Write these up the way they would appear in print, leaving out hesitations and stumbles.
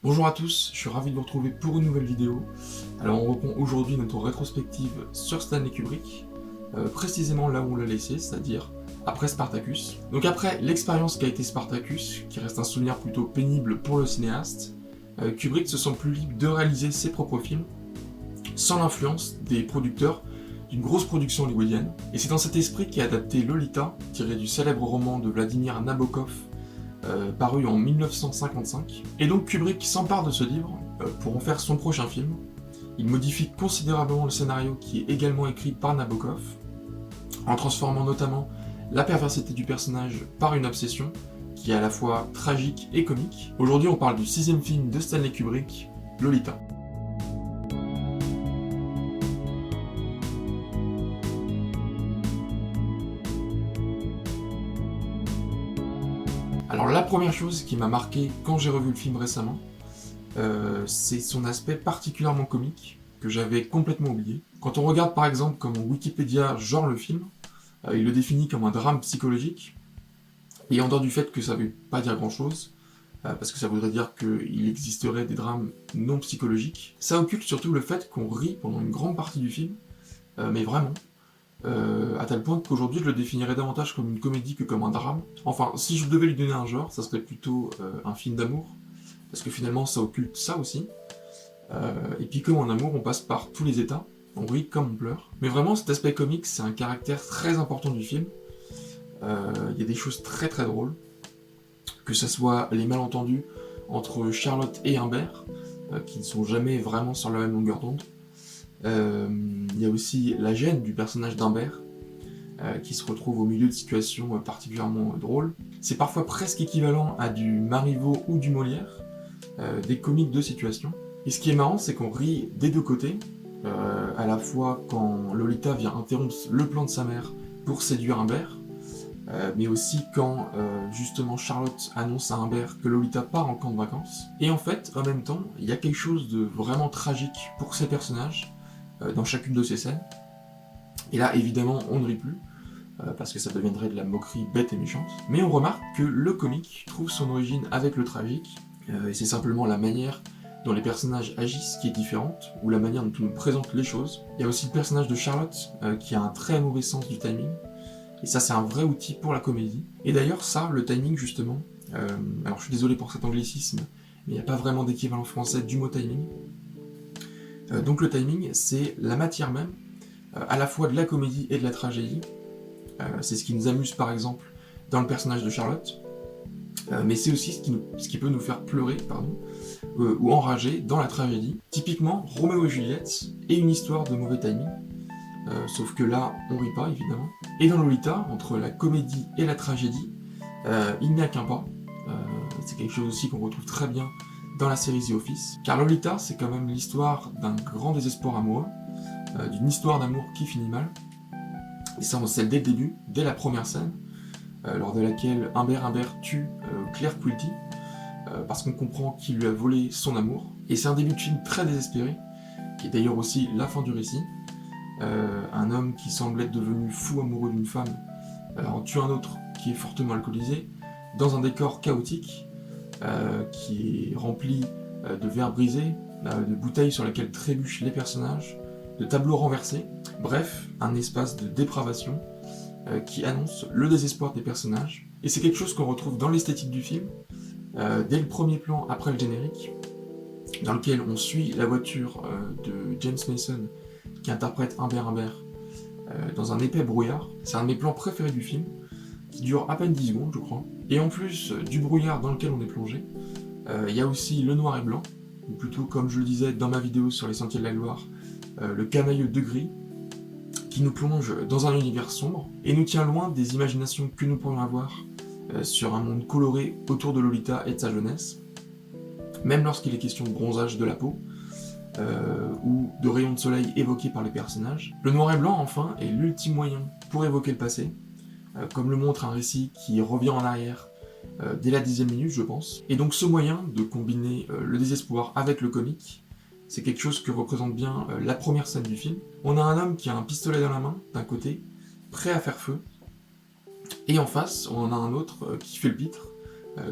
Bonjour à tous, je suis ravi de vous retrouver pour une nouvelle vidéo. Alors on reprend aujourd'hui notre rétrospective sur Stanley Kubrick, précisément là où on l'a laissé, c'est-à-dire après Spartacus. Donc après l'expérience qu'a été Spartacus, qui reste un souvenir plutôt pénible pour le cinéaste, Kubrick se sent plus libre de réaliser ses propres films, sans l'influence des producteurs d'une grosse production hollywoodienne. Et c'est dans cet esprit qu'est adapté Lolita, tiré du célèbre roman de Vladimir Nabokov, paru en 1955. Et donc Kubrick s'empare de ce livre pour en faire son prochain film. Il modifie considérablement le scénario qui est également écrit par Nabokov, en transformant notamment la perversité du personnage par une obsession, qui est à la fois tragique et comique. Aujourd'hui on parle du 6e film de Stanley Kubrick, Lolita. Alors la première chose qui m'a marqué quand j'ai revu le film récemment, c'est son aspect particulièrement comique, que j'avais complètement oublié. Quand on regarde par exemple comment Wikipédia genre le film, il le définit comme un drame psychologique, et en dehors du fait que ça ne veut pas dire grand chose, parce que ça voudrait dire qu'il existerait des drames non psychologiques, ça occulte surtout le fait qu'on rit pendant une grande partie du film, mais vraiment, à tel point qu'aujourd'hui je le définirais davantage comme une comédie que comme un drame. Enfin, si je devais lui donner un genre, ça serait plutôt un film d'amour, parce que finalement ça occulte ça aussi. Et puis comme en amour, on passe par tous les états, on rit comme on pleure. Mais vraiment cet aspect comique, c'est un caractère très important du film. Il y a des choses très très drôles, que ce soit les malentendus entre Charlotte et Humbert, qui ne sont jamais vraiment sur la même longueur d'onde. Il y a aussi la gêne du personnage d'Humbert, qui se retrouve au milieu de situations particulièrement drôles. C'est parfois presque équivalent à du Marivaux ou du Molière, des comiques de situation. Et ce qui est marrant, c'est qu'on rit des deux côtés, à la fois quand Lolita vient interrompre le plan de sa mère pour séduire Humbert, mais aussi quand justement Charlotte annonce à Humbert que Lolita part en camp de vacances. Et en fait, en même temps, il y a quelque chose de vraiment tragique pour ces personnages dans chacune de ces scènes. Et là, évidemment, on ne rit plus, parce que ça deviendrait de la moquerie bête et méchante. Mais on remarque que le comique trouve son origine avec le tragique, et c'est simplement la manière dont les personnages agissent qui est différente, ou la manière dont on nous présente les choses. Il y a aussi le personnage de Charlotte, qui a un très mauvais sens du timing, et ça c'est un vrai outil pour la comédie. Et d'ailleurs ça, le timing justement, alors je suis désolé pour cet anglicisme, mais il n'y a pas vraiment d'équivalent français du mot timing. Donc le timing, c'est la matière même, à la fois de la comédie et de la tragédie. C'est ce qui nous amuse par exemple dans le personnage de Charlotte, mais c'est aussi ce qui peut nous faire pleurer, ou enrager dans la tragédie. Typiquement, Roméo et Juliette est une histoire de mauvais timing, sauf que là, on rit pas évidemment. Et dans Lolita, entre la comédie et la tragédie, il n'y a qu'un pas. C'est quelque chose aussi qu'on retrouve très bien dans la série The Office. Car Lolita, c'est quand même l'histoire d'un grand désespoir amoureux, d'une histoire d'amour qui finit mal. Et ça, on le sait dès le début, dès la première scène, lors de laquelle Humbert tue Claire Quilty, parce qu'on comprend qu'il lui a volé son amour. Et c'est un début de film très désespéré, qui est d'ailleurs aussi la fin du récit. Un homme qui semble être devenu fou amoureux d'une femme en tue un autre qui est fortement alcoolisé, dans un décor chaotique, qui est rempli de verres brisés, de bouteilles sur lesquelles trébuchent les personnages, de tableaux renversés, bref, un espace de dépravation qui annonce le désespoir des personnages. Et c'est quelque chose qu'on retrouve dans l'esthétique du film, dès le premier plan après le générique, dans lequel on suit la voiture de James Mason, qui interprète Humbert, dans un épais brouillard. C'est un de mes plans préférés du film, qui dure à peine 10 secondes, je crois. Et en plus du brouillard dans lequel on est plongé, il y a aussi le noir et blanc, ou plutôt, comme je le disais dans ma vidéo sur les Sentiers de la Gloire, le camailleux de gris, qui nous plonge dans un univers sombre, et nous tient loin des imaginations que nous pourrions avoir sur un monde coloré autour de Lolita et de sa jeunesse, même lorsqu'il est question de bronzage de la peau, ou de rayons de soleil évoqués par les personnages. Le noir et blanc, enfin, est l'ultime moyen pour évoquer le passé, comme le montre un récit qui revient en arrière dès la 10e minute, je pense. Et donc ce moyen de combiner le désespoir avec le comique, c'est quelque chose que représente bien la première scène du film. On a un homme qui a un pistolet dans la main, d'un côté, prêt à faire feu, et en face, on en a un autre qui fait le pitre,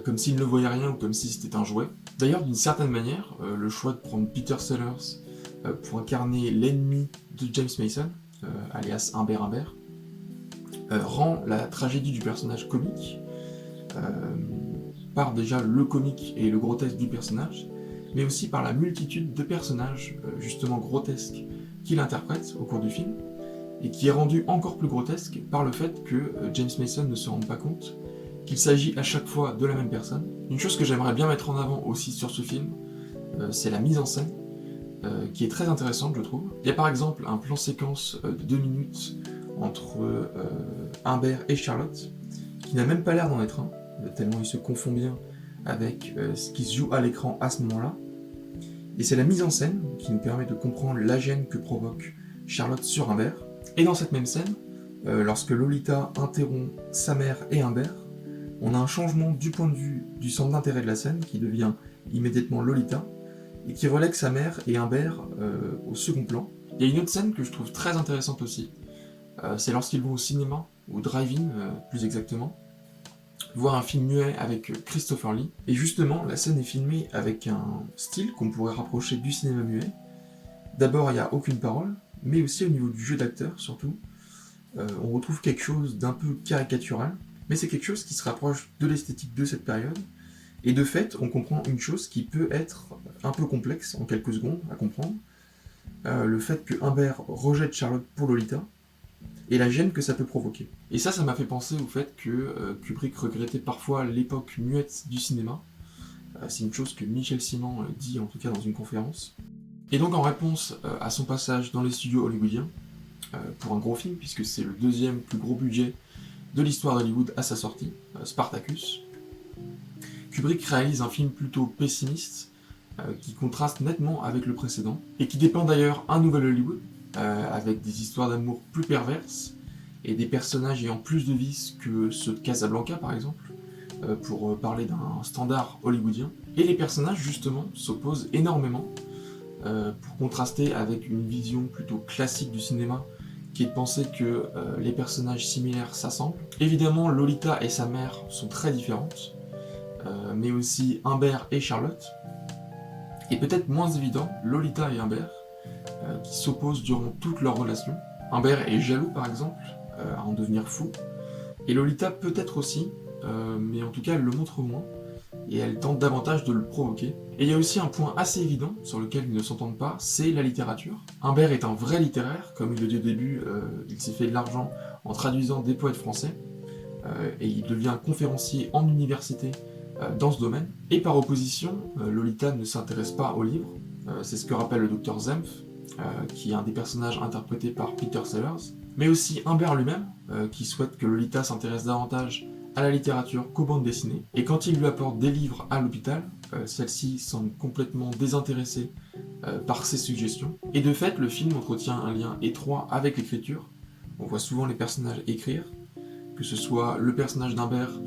comme s'il ne voyait rien ou comme si c'était un jouet. D'ailleurs, d'une certaine manière, le choix de prendre Peter Sellers pour incarner l'ennemi de James Mason, alias Humbert Humbert, rend la tragédie du personnage comique, par déjà le comique et le grotesque du personnage, mais aussi par la multitude de personnages justement grotesques qu'il interprète au cours du film, et qui est rendu encore plus grotesque par le fait que James Mason ne se rende pas compte qu'il s'agit à chaque fois de la même personne. Une chose que j'aimerais bien mettre en avant aussi sur ce film, c'est la mise en scène, qui est très intéressante je trouve. Il y a par exemple un plan séquence de 2 minutes entre Humbert et Charlotte, qui n'a même pas l'air d'en être un, tellement il se confond bien avec ce qui se joue à l'écran à ce moment-là. Et c'est la mise en scène qui nous permet de comprendre la gêne que provoque Charlotte sur Humbert. Et dans cette même scène, lorsque Lolita interrompt sa mère et Humbert, on a un changement du point de vue du centre d'intérêt de la scène qui devient immédiatement Lolita et qui relègue sa mère et Humbert au second plan. Il y a une autre scène que je trouve très intéressante aussi, c'est lorsqu'ils vont au cinéma, au drive-in plus exactement, voir un film muet avec Christopher Lee. Et justement, la scène est filmée avec un style qu'on pourrait rapprocher du cinéma muet. D'abord, il n'y a aucune parole, mais aussi au niveau du jeu d'acteur surtout. On retrouve quelque chose d'un peu caricatural, mais c'est quelque chose qui se rapproche de l'esthétique de cette période. Et de fait, on comprend une chose qui peut être un peu complexe en quelques secondes à comprendre. Le fait que Humbert rejette Charlotte pour Lolita, et la gêne que ça peut provoquer. Et ça m'a fait penser au fait que Kubrick regrettait parfois l'époque muette du cinéma. C'est une chose que Michel Simon dit en tout cas dans une conférence. Et donc en réponse à son passage dans les studios hollywoodiens, pour un gros film, puisque c'est le 2e plus gros budget de l'histoire d'Hollywood à sa sortie, Spartacus, Kubrick réalise un film plutôt pessimiste, qui contraste nettement avec le précédent, et qui dépeint d'ailleurs un nouvel Hollywood, avec des histoires d'amour plus perverses, et des personnages ayant plus de vices que ceux de Casablanca par exemple, pour parler d'un standard hollywoodien. Et les personnages justement s'opposent énormément, pour contraster avec une vision plutôt classique du cinéma, qui est de penser que les personnages similaires s'assemblent. Évidemment, Lolita et sa mère sont très différentes, mais aussi Humbert et Charlotte. Et peut-être moins évident, Lolita et Humbert, qui s'opposent durant toute leur relation. Humbert est jaloux par exemple, à en devenir fou, et Lolita peut-être aussi, mais en tout cas elle le montre moins, et elle tente davantage de le provoquer. Et il y a aussi un point assez évident sur lequel ils ne s'entendent pas, c'est la littérature. Humbert est un vrai littéraire, comme il le dit au début, il s'est fait de l'argent en traduisant des poètes français, et il devient conférencier en université dans ce domaine. Et par opposition, Lolita ne s'intéresse pas aux livres, c'est ce que rappelle le docteur Zempf, qui est un des personnages interprétés par Peter Sellers, mais aussi Humbert lui-même, qui souhaite que Lolita s'intéresse davantage à la littérature qu'aux bandes dessinées, et quand il lui apporte des livres à l'hôpital, celle-ci semble complètement désintéressée par ses suggestions, et de fait, le film entretient un lien étroit avec l'écriture. On voit souvent les personnages écrire, que ce soit le personnage d'Humbert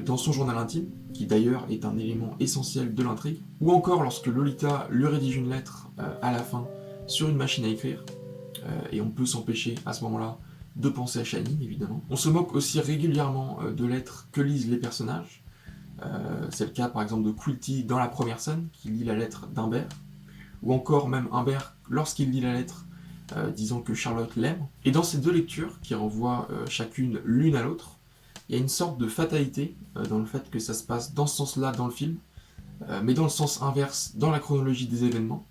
dans son journal intime, qui d'ailleurs est un élément essentiel de l'intrigue, ou encore lorsque Lolita lui rédige une lettre à la fin sur une machine à écrire, et on peut s'empêcher à ce moment-là de penser à Shining, évidemment. On se moque aussi régulièrement de lettres que lisent les personnages. C'est le cas par exemple de Quilty dans la première scène, qui lit la lettre d'Humbert, ou encore même Humbert lorsqu'il lit la lettre disant que Charlotte l'aime. Et dans ces deux lectures, qui renvoient chacune l'une à l'autre, il y a une sorte de fatalité dans le fait que ça se passe dans ce sens-là dans le film, mais dans le sens inverse dans la chronologie des événements.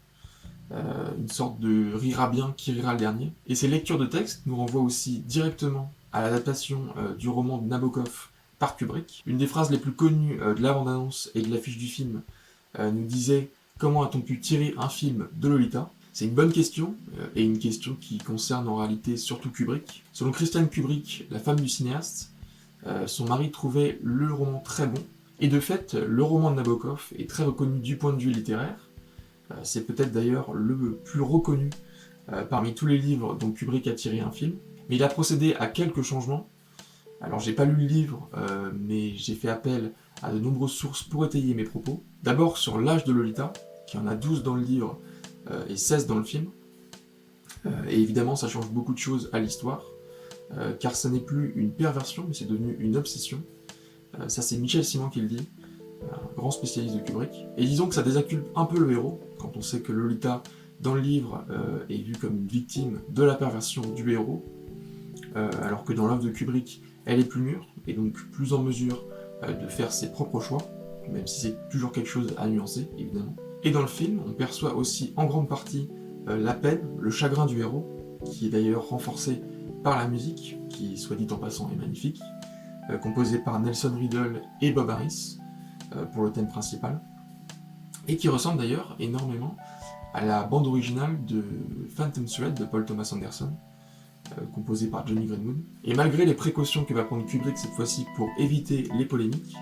Une sorte de rira bien qui rira le dernier. Et ces lectures de texte nous renvoient aussi directement à l'adaptation du roman de Nabokov par Kubrick. Une des phrases les plus connues de la bande-annonce et de l'affiche du film nous disait « Comment a-t-on pu tirer un film de Lolita ?» C'est une bonne question, et une question qui concerne en réalité surtout Kubrick. Selon Christiane Kubrick, la femme du cinéaste, son mari trouvait le roman très bon, et de fait, le roman de Nabokov est très reconnu du point de vue littéraire. C'est peut-être d'ailleurs le plus reconnu parmi tous les livres dont Kubrick a tiré un film, mais il a procédé à quelques changements. Alors j'ai pas lu le livre, mais j'ai fait appel à de nombreuses sources pour étayer mes propos. D'abord sur l'âge de Lolita, qui en a 12 dans le livre et 16 dans le film. Et évidemment ça change beaucoup de choses à l'histoire, car ça n'est plus une perversion, mais c'est devenu une obsession. Ça c'est Michel Simon qui le dit. un grand spécialiste de Kubrick. Et disons que ça désinculpe un peu le héros, quand on sait que Lolita, dans le livre, est vue comme une victime de la perversion du héros, alors que dans l'œuvre de Kubrick, elle est plus mûre, et donc plus en mesure de faire ses propres choix, même si c'est toujours quelque chose à nuancer, évidemment. Et dans le film, on perçoit aussi en grande partie la peine, le chagrin du héros, qui est d'ailleurs renforcé par la musique, qui, soit dit en passant, est magnifique, composée par Nelson Riddle et Bob Harris, pour le thème principal, et qui ressemble d'ailleurs énormément à la bande originale de Phantom Thread de Paul Thomas Anderson, composée par Johnny Greenwood. Et malgré les précautions que va prendre Kubrick cette fois-ci pour éviter les polémiques,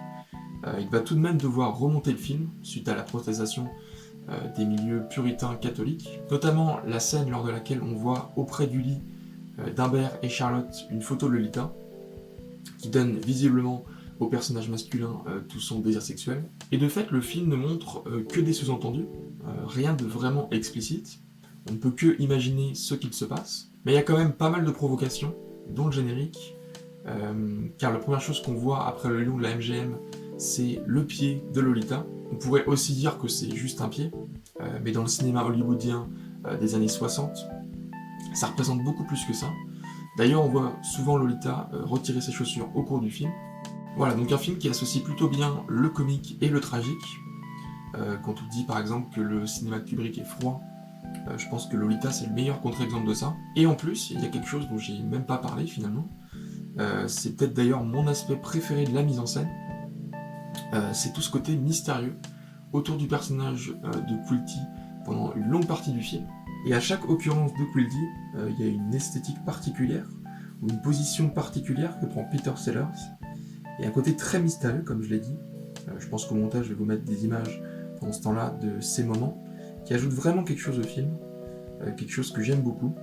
il va tout de même devoir remonter le film suite à la protestation des milieux puritains catholiques, notamment la scène lors de laquelle on voit auprès du lit d'Humbert et Charlotte une photo de Lolita, qui donne visiblement au personnage masculin tout son désir sexuel. Et de fait, le film ne montre que des sous-entendus, rien de vraiment explicite. On ne peut que imaginer ce qu'il se passe. Mais il y a quand même pas mal de provocations, dont le générique, car la première chose qu'on voit après le lion de la MGM, c'est le pied de Lolita. On pourrait aussi dire que c'est juste un pied, mais dans le cinéma hollywoodien des années 60, ça représente beaucoup plus que ça. D'ailleurs, on voit souvent Lolita retirer ses chaussures au cours du film. Voilà, donc un film qui associe plutôt bien le comique et le tragique. Quand on dit par exemple que le cinéma de Kubrick est froid, je pense que Lolita c'est le meilleur contre-exemple de ça. Et en plus, il y a quelque chose dont j'ai même pas parlé finalement. C'est peut-être d'ailleurs mon aspect préféré de la mise en scène. C'est tout ce côté mystérieux autour du personnage de Quilty pendant une longue partie du film. Et à chaque occurrence de Quilty, il y a une esthétique particulière, ou une position particulière que prend Peter Sellers, et un côté très mystérieux, comme je l'ai dit. Je pense qu'au montage, je vais vous mettre des images pendant ce temps-là de ces moments, qui ajoutent vraiment quelque chose au film, quelque chose que j'aime beaucoup,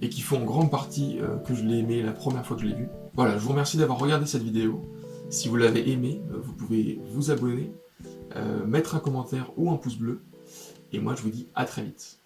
et qui font en grande partie que je l'ai aimé la première fois que je l'ai vu. Voilà, je vous remercie d'avoir regardé cette vidéo. Si vous l'avez aimé, vous pouvez vous abonner, mettre un commentaire ou un pouce bleu, et moi je vous dis à très vite.